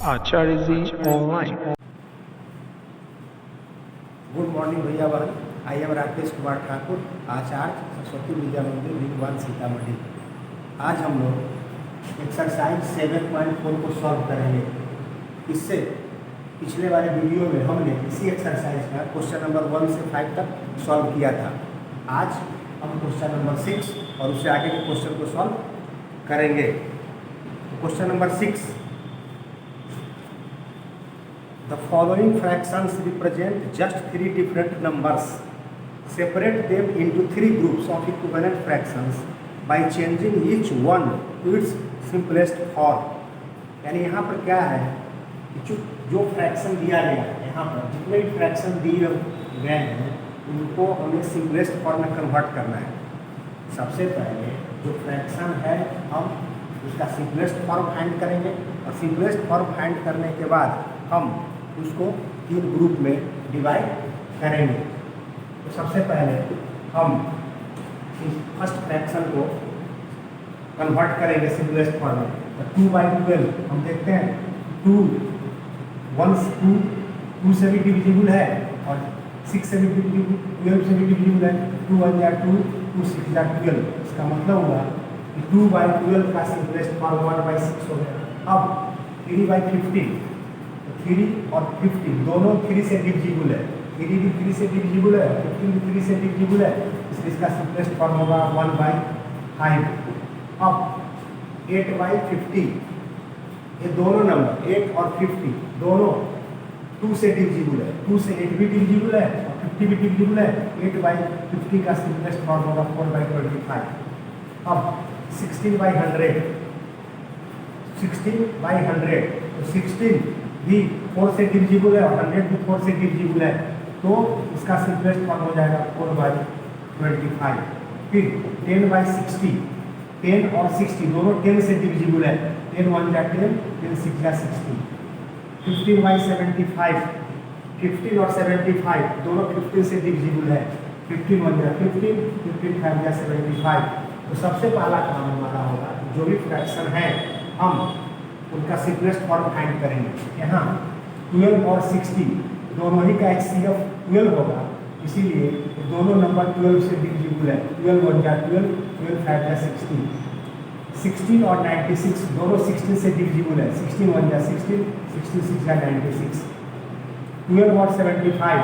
आचार्य जी online. Good morning भैया बहन। I am Rakesh Kumar Thakur, आचार्य सरस्वती विद्या मंदिर भिगवान सीतामढ़ी। आज हम लोग एक्सरसाइज 7.4 को सॉल्व करेंगे। इससे पिछले वाले वीडियो में हमने इसी एक्सरसाइज का क्वेश्चन नंबर 1 से 5 तक सॉल्व किया था। आज हम क्वेश्चन नंबर 6 और उससे आगे के क्वेश्चन को सॉल्व करेंगे। Question number 6, the following fractions represent just 3 different numbers. Separate them into 3 groups of equivalent fractions by changing each one to its simplest form. यानी यहाँ पर क्या है कि जो फ्रैक्शन दिया गया है, यहाँ पर जितने भी फ्रैक्शन दिए गए हैं उनको हमें सिंपलेस्ट फॉर्म में कन्वर्ट करना है। सबसे पहले जो फ्रैक्शन है हम उसका सिंपलेस्ट फॉर्म फाइंड करेंगे और सिंपलेस्ट फॉर्म फाइंड करने के बाद हम उसको 3 ग्रुप में डिवाइड करेंगे। तो सबसे पहले हम इस फर्स्ट फ्रैक्शन को कन्वर्ट करेंगे सिंपलेस्ट फॉर्म में। तो 2/12 हम देखते हैं 2 से भी डिविजिबल है और 6 से भी डिविजिबल, 12 से भी डिविजिबल है। 2 1 या 2, 2 6 या 12। इसका मतलब हुआ कि 2/12 का सिंपलेस्ट फॉर्म 1/6 हो गया। अब 3/15, 3 और 15 दोनों 3 से डिविजिबल है। 3 भी 3 से डिविजिबल है, 15 भी 3 से डिविजिबल है, इसलिए इसका सिंपलेस्ट फॉर्म होगा 1/5। अब 8/50, ये दोनों नंबर 8 और 50 दोनों 2 से डिविजिबल है। 2 से 8 भी डिविजिबल है और 50 भी डिविजिबल है। 8/50 का सिंपलेस्ट फॉर्म होगा 4/25। अब 16/100, 16/100 तो 16 भी 4 से डिविजिबल है और 100 भी 4 से डिविजिबल है, तो इसका सिंपलेस्ट फॉर्म हो जाएगा 4/25। फिर 10/60, 10 और 60 दोनों 10 से डिविजिबल है। 10 1 या 10, 10 6 या 60। 15/75, 15 और 75 दोनों 15 से डिविजिबल है। 15 1 या 15, 15 5 या 75। तो सबसे पहला काम हमारा होगा जो भी फ्रैक्शन है हम उनका सिंपलेस्ट फॉर्म फाइंड करेंगे। यहाँ 12 और 60 दोनों ही का HCF 12 होगा, इसीलिए दोनों नंबर 12 से डिविजिबल है। 12 1 या 12, 12 5 या 16। 16 और 96 दोनों 16 से डिविजिबल है। 16 1 या 16, 16 6 या 96। 12 और 75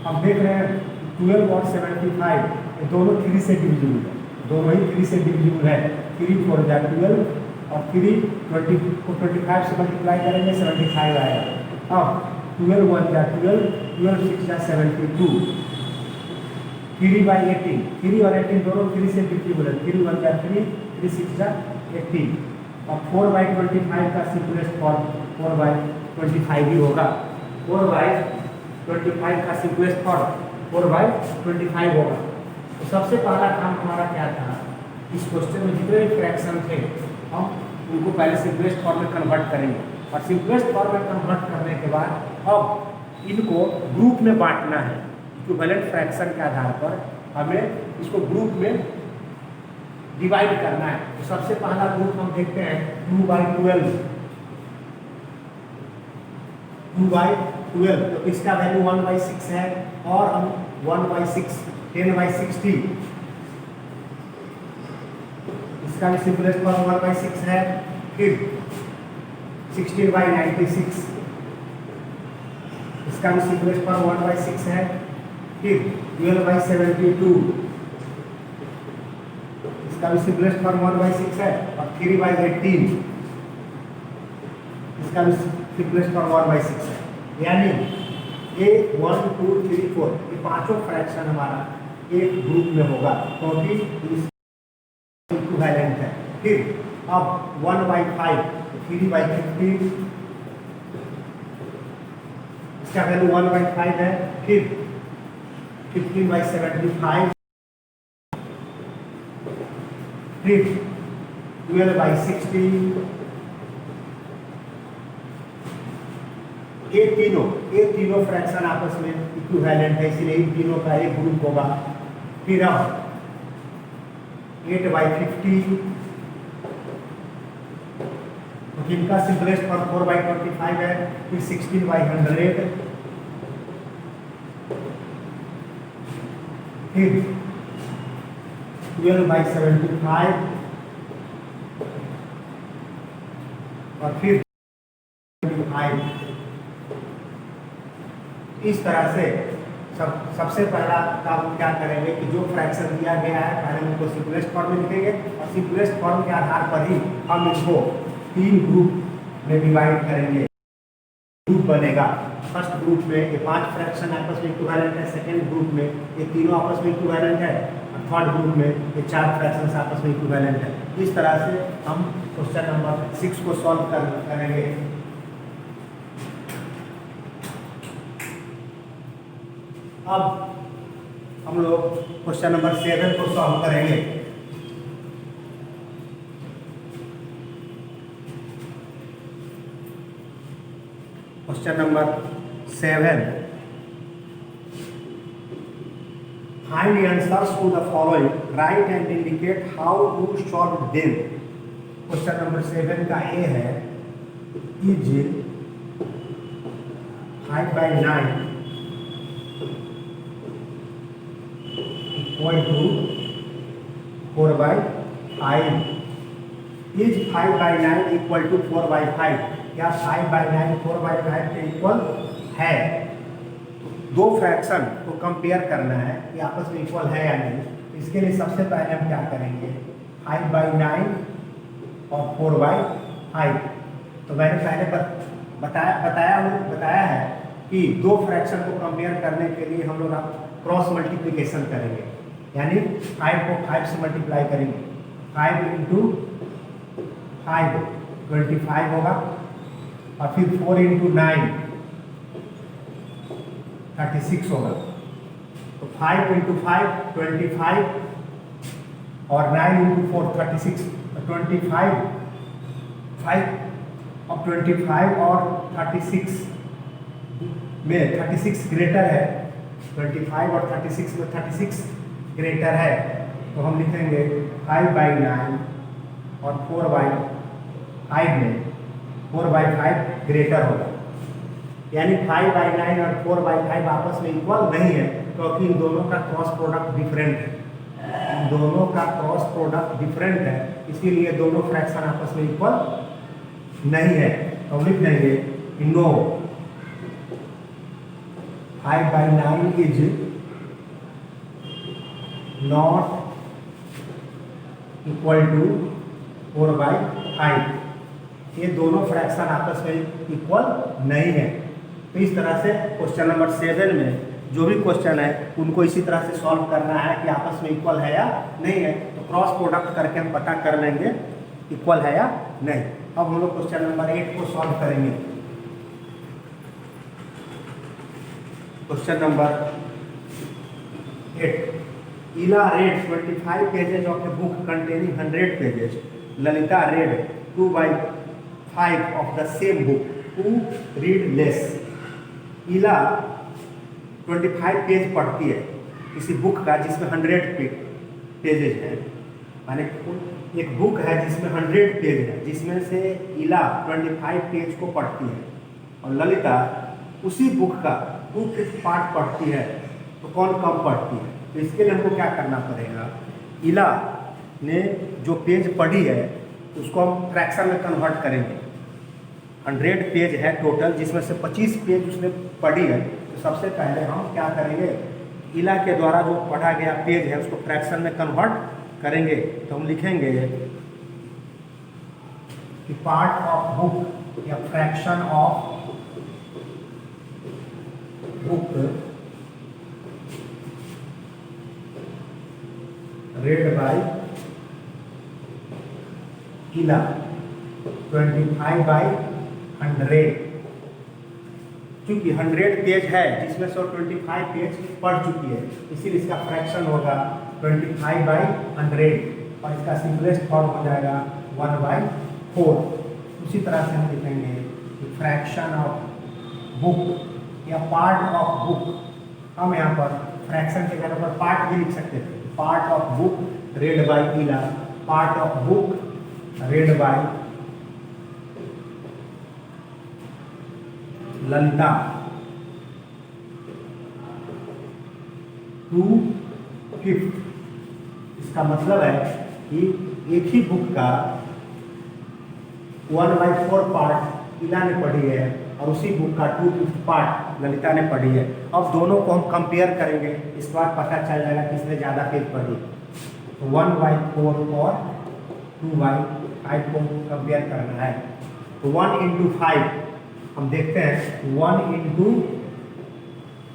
अब देख रहे हैं 12 और 75 दोनों 3 से डिविजिबल है। दोनों ही 3 से डिविजिबल है। 3 4 या 12 और 3 20 को 25 से मल्टीप्लाई करेंगे 75 आएगा। अब 12 1 या 12, 12 6 या 72। 3/18, 3 और 18 दोनों 3 से डिविजिबल है। 3 1 या 3, 3 6 या 18। और 4/25 का सिंपलेस्ट फॉर्म 4/25 ही होगा। 4/25 का सिंपलेस्ट फॉर्म 4/25 होगा। तो सबसे पहला काम हमारा क्या था, इस क्वेश्चन में जितने भी फ्रैक्शन थे हम उनको पहले सिंपलेस्ट फॉर्म में कन्वर्ट करेंगे और सिंपलेस्ट फॉर्म में कन्वर्ट करने के बाद अब इनको ग्रुप में बांटना है। इक्विवेलेंट फ्रैक्शन के आधार पर हमें इसको ग्रुप में डिवाइड करना है। तो सबसे पहला ग्रुप हम देखते हैं 2/12। 2/12 तो इसका वैल्यू 1/6 है और हम 1/6 10/60 इसका भी सिंपलेस्ट फॉर्म 1/6 है। फिर 16/96 इसका भी सिंपलेस्ट फॉर्म 1/6 है। फिर 12/72 इसका भी सिंपलेस्ट फॉर्म 1/6 है और 3/18 इसका भी सिंपलेस्ट फॉर्म 1/6 है। यानी 1 2 3 4 ये पांचों फ्रैक्शन हमारा एक ग्रुप में होगा क्योंकि इक्विवेलेंट है। फिर अब 1/5 3/15 इसका वैल्यू 1/5 है। फिर 15/75, फिर 12/60। ये तीनों फ्रैक्शन आपस में इक्विवेलेंट है, इसलिए इन तीनों का एक ग्रुप होगा। फिर अब 8/50 इनका सिंपलेस्ट फॉर्म 4/25 है, फिर 16/100, फिर 12/75 और फिर 25। इस तरह से सबसे पहला काम क्या करेंगे कि जो फ्रैक्शन दिया गया है पहले उनको सिंपलेस्ट फॉर्म में लिखेंगे और सिंपलेस्ट फॉर्म के आधार पर ही हम इनको 3 ग्रुप में डिवाइड करेंगे। ग्रुप बनेगा, फर्स्ट ग्रुप में ये 5 फ्रैक्शन आपस में इक्विवेलेंट है, सेकेंड ग्रुप में ये तीनों आपस में इक्विवेलेंट है और थर्ड ग्रुप में ये 4 फ्रैक्शन आपस में इक्विवेलेंट है। इस तरह से हम क्वेश्चन नंबर 6 को सॉल्व करेंगे। अब हम लोग क्वेश्चन नंबर 7 को सॉल्व करेंगे। Question number 7, find the answers to the following, write and indicate how to solve them। Question number 7 का ए है, is 5/9 equal to 4/5। Is 5/9 equal to 4/5, क्या 5/9 4/5 के इक्वल है? दो फ्रैक्शन को कंपेयर करना है कि आपस में इक्वल है या नहीं। इसके लिए सबसे पहले हम क्या करेंगे, 5/9 और 4/5। तो मैंने पहले बताया है कि दो फ्रैक्शन को कंपेयर करने के लिए हम लोग क्रॉस मल्टीप्लिकेशन करेंगे, यानी 5 को 5 से मल्टीप्लाई करेंगे। 5 × 5 25 होगा और फिर 4 × 9 36 होगा। तो 5 × 5 25 और 9 × 4 36। तो 25 और 36 में 36 ग्रेटर है, 25 और 36 में 36 ग्रेटर है। तो हम लिखेंगे 5/9 और 4/5 में 4/5 ग्रेटर होगा, यानी 5/9 और 4/5 आपस में इक्वल नहीं है क्योंकि इन दोनों का क्रॉस प्रोडक्ट डिफरेंट है। इन दोनों का क्रॉस प्रोडक्ट डिफरेंट है, इसीलिए दोनों फ्रैक्शन आपस में इक्वल नहीं है। तो लिख देंगे no 5/9 is not equal to 4/5। ये दोनों फ्रैक्शन आपस में इक्वल नहीं है। तो इस तरह से क्वेश्चन नंबर 7 में जो भी क्वेश्चन है उनको इसी तरह से सॉल्व करना है कि आपस में इक्वल है या नहीं है। तो क्रॉस प्रोडक्ट करके हम पता कर लेंगे इक्वल है या नहीं। अब हम लोग क्वेश्चन नंबर 8 को सॉल्व करेंगे। Question number 8, Ila read 25 pages of a book containing 100 pages. Lalita read 2/5 of the same book. Who read less? Ila 25 page पढ़ती है किसी बुक का जिसमें 100 पेजेज है, माने एक बुक है जिसमें 100 पेज है, जिसमें से इला 25 पेज को पढ़ती है और ललिता उसी बुक का 2/5 पार्ट पढ़ती है। तो कौन कम पढ़ती है? तो इसके लिए हमको क्या करना पड़ेगा, इला ने जो पेज पढ़ी है उसको हम फ्रैक्शन में कन्वर्ट करेंगे। 100 पेज है टोटल, जिसमें से 25 पेज उसने पढ़ी है। तो सबसे पहले हम क्या करेंगे, इला के द्वारा जो पढ़ा गया पेज है उसको फ्रैक्शन में कन्वर्ट करेंगे। तो हम लिखेंगे कि पार्ट ऑफ बुक या fraction of book read by इला 25/100। क्योंकि 100 पेज है जिसमें से 25 पेज पढ़ चुकी है, इसीलिए इसका फ्रैक्शन होगा 25/100 और इसका सिंपलेस्ट फॉर्म हो जाएगा 1/4। उसी तरह से हम लिखेंगे कि फ्रैक्शन ऑफ बुक या पार्ट ऑफ बुक, हम यहाँ पर फ्रैक्शन के जगह पर पार्ट भी लिख सकते थे। Part of book read by Ila, part of book read by Lalita 2/5। इसका मतलब है कि एक ही बुक का 1/4 पार्ट इला ने पढ़ी है और उसी बुक का 2/5 पार्ट ललिता ने पढ़ी है। अब दोनों को हम कंपेयर करेंगे, इस बार पता चल जाएगा किसने ज़्यादा पेज पढ़ी। तो 1/4 और 2/5 को कंपेयर करना है। तो 1 × 5 हम देखते हैं, 1 ×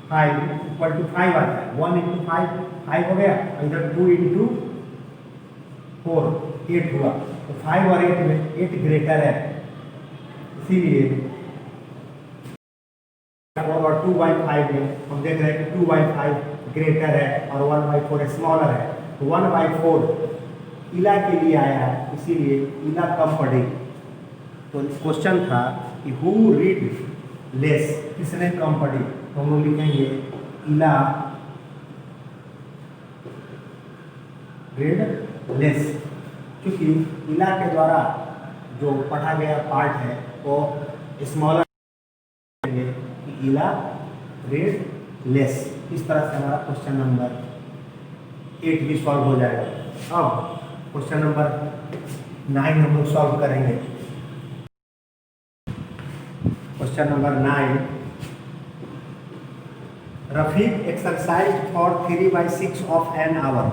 5 = 5 आता है। 1 × 5 5 हो गया, इधर 2 × 4 8 हुआ। तो 5 और 8 में 8 ग्रेटर है, इसीलिए और 2/5 में हम देख रहे हैं कि 2/5 ग्रेटर है और 1/4 स्मॉलर है। तो 1/4 इला के लिए आया है, इसीलिए इला कम पढ़ेगी। तो क्वेश्चन था कि हु रीड लेस, किसने कम पढ़ी। तो हम लोग लिखेंगे इला रीड लेस, क्योंकि इला के द्वारा जो पढ़ा गया पार्ट है वो स्मॉलर, कि इला रीड लेस। इस तरह से हमारा क्वेश्चन नंबर 8 भी सॉल्व हो जाएगा। अब क्वेश्चन नंबर 9 हम लोग सॉल्व करेंगे। Question number 9, Rafiq exercised for 3/6 of an hour,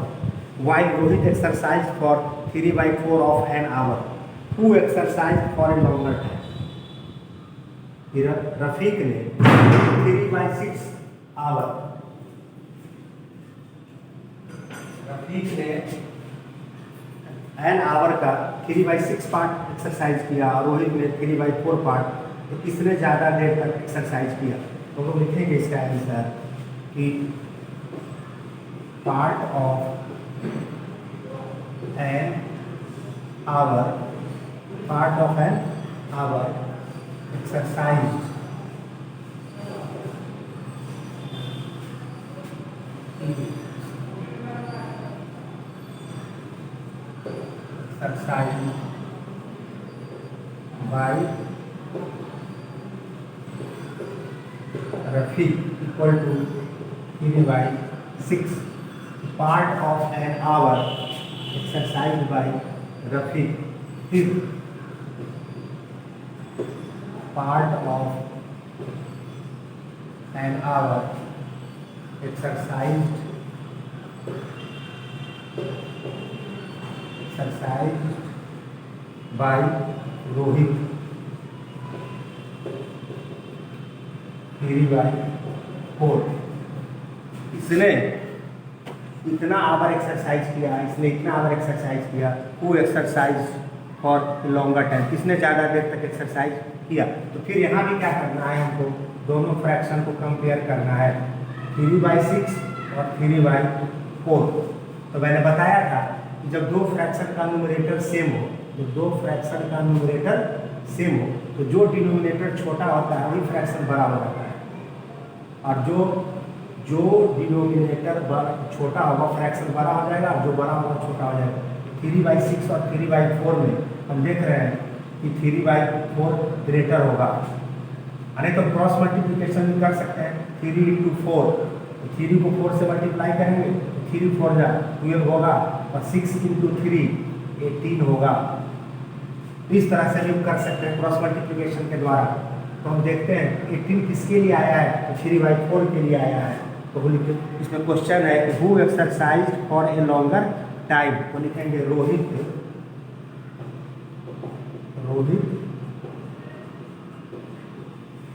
while Rohit exercised for 3/4 of an hour. Who exercised for a longer time? Rafiq ने 3/6 आवर, रफीक ने एन आवर का 3/6 पार्ट एक्सरसाइज किया और रोहित ने 3/4 पार्ट। तो किसने ज़्यादा देर तक एक्सरसाइज किया। तो हम लिखेंगे इसका आंसर कि part of an hour exercise by Rafiq equal to 3/6. Part of an hour exercised by Rafiq is part of an hour exercised by Rohit 3/4। इसने इतना आवर एक्सरसाइज किया, इसने इतना आवर एक्सरसाइज किया। Who exercise for longer time, किसने ज़्यादा देर तक exercise किया। तो फिर यहाँ भी क्या करना है, हमको दोनों फ्रैक्शन को कंपेयर करना है, 3/6 और 3/4। तो मैंने बताया था कि जब दो फ्रैक्शन का न्यूमरेटर सेम हो, तो जो डिनोमिनेटर छोटा होता है वही फ्रैक्शन बड़ा हो जाता है, और जो डिनोमिनेटर छोटा होगा फ्रैक्शन बड़ा हो जाएगा, और जो बड़ा होगा छोटा हो जाएगा। 3/6 और 3/4 में हम देख रहे हैं कि 3/4 ग्रेटर होगा। नहीं तो क्रॉस मल्टीप्लिकेशन भी कर सकते हैं, 3 × 4। तो 3 को 4 से मल्टीप्लाई करेंगे, 3 4 जा 12 होगा, और 6 × 3 18 होगा। इस तरह से भी कर सकते हैं क्रॉस मल्टीप्लिकेशन के द्वारा। तो हम देखते हैं 18 किसके लिए आया है, तो 3/4 के लिए आया है। तो इसमें क्वेश्चन है कि who exercise for a longer time. तो लिखेंगे Rohit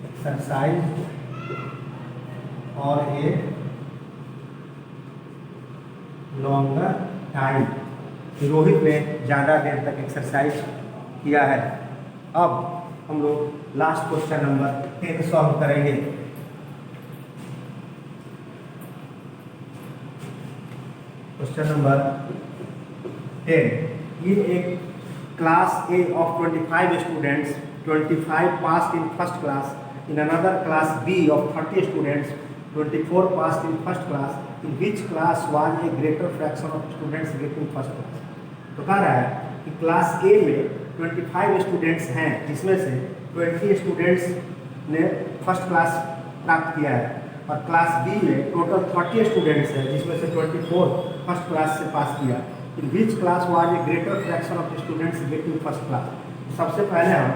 exercise for a longer time. Rohit ने ज़्यादा देर तक एक्सरसाइज किया है। अब हम लोग लास्ट क्वेश्चन नंबर 10 सॉल्व करेंगे। Question number 10, in a class A of 25 students, 25 passed in first class. In another class B of 30 students, 24 passed in first class. In which class was a greater fraction of students getting first class? तो कह रहा है कि class A में 25 students हैं, जिसमें से 20 students ने फर्स्ट क्लास प्राप्त किया है और क्लास बी में टोटल 30 स्टूडेंट्स हैं जिसमें से 24 फर्स्ट क्लास से पास किया। In which class was a greater fraction of students getting first class. सबसे पहले हम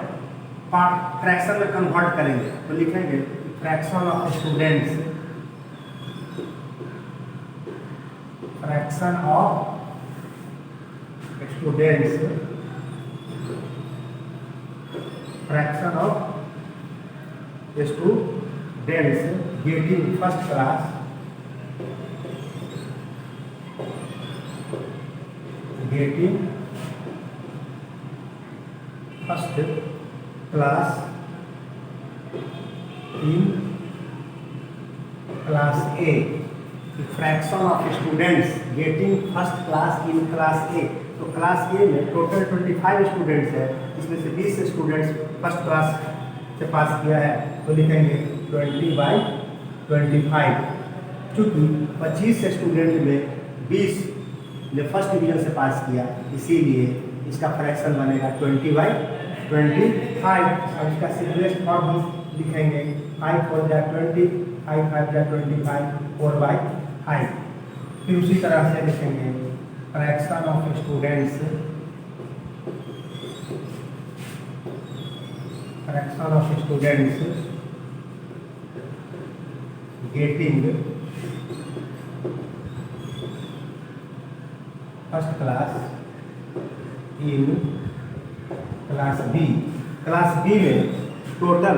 फ्रैक्शन में कन्वर्ट करेंगे तो लिखेंगे fraction of students, fraction of students, fraction of students getting first class, getting first class in class A. Fraction of students getting first class in class A, तो class ए में total 25 students है, इसमें से 20 students first class से पास किया है तो लिखेंगे 20/25। चूँकि 25 स्टूडेंट में 20 ने फर्स्ट डिवीजन से पास किया इसीलिए इसका फ्रैक्शन बनेगा 20/25। और इसका सिंपलेस्ट फॉर्म हम लिखेंगे 5 4 जा 20, 5 5 जा 25, 4/5। फिर उसी तरह से लिखेंगे fraction of students, fraction of students getting first class in class B. Class B में टोटल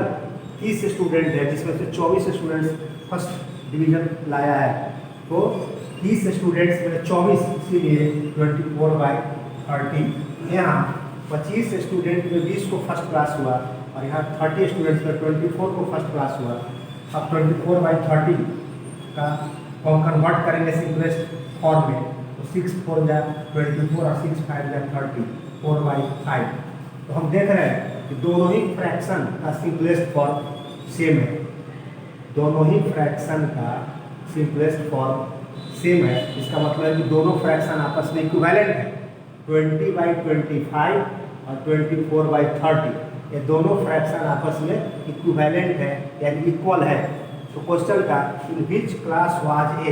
30 स्टूडेंट है जिसमें से 24 स्टूडेंट्स फर्स्ट डिवीजन लाया है, तो 30 स्टूडेंट्स में 24 इसीलिए 24/30। यहाँ 25 स्टूडेंट में 20 को फर्स्ट क्लास हुआ और यहाँ 30 स्टूडेंट्स में 24 को फर्स्ट क्लास हुआ। अब 24/30 का हम कन्वर्ट करेंगे सिंपलेस्ट फॉर्म में, तो 6 4 जा 24 और 6 5 जा 30, 4/5। तो हम देख रहे हैं कि दोनों ही फ्रैक्शन का सिंपलेस्ट फॉर्म सेम है, दोनों ही फ्रैक्शन का सिंपलेस्ट फॉर्म सेम है। इसका मतलब है कि दोनों फ्रैक्शन आपस में इक्विवेलेंट है। 20/25 और 24/30 ये दोनों फ्रैक्शन आपस में इक्विवेलेंट है यानी इक्वल है। तो क्वेश्चन का इन विच क्लास वाज ए,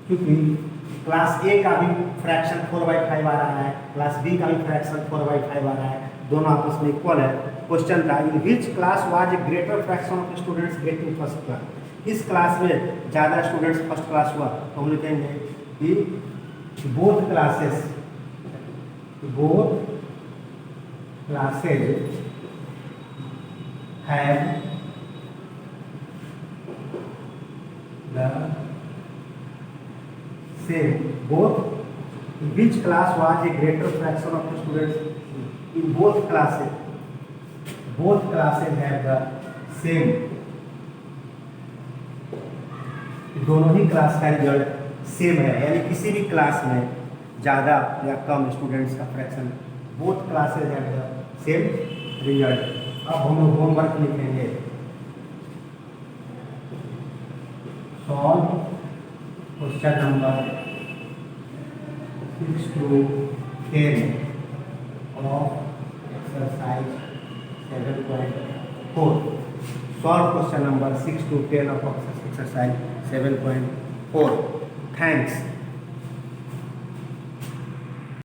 क्योंकि क्लास ए का भी फ्रैक्शन 4/5 आ रहा है, क्लास बी का भी फ्रैक्शन 4/5 आ रहा है, दोनों आपस में इक्वल है। क्वेश्चन था in which class was a greater fraction of students getting first class. इस क्लास में ज़्यादा स्टूडेंट्स फर्स्ट क्लास हुआ तो हम लिखेंगे कि both classes have the same, both which class was a greater fraction of students in both classes have the same. दोनों ही class का रिजल्ट सेम है यानी किसी भी क्लास में ज़्यादा या कम स्टूडेंट्स का fraction, both classes have the same result. अब हम लोग होमवर्क लिखेंगे, solve question number 6 to 10 of exercise 7.4। Solve question number 6 to 10 of exercise 7.4। Thanks.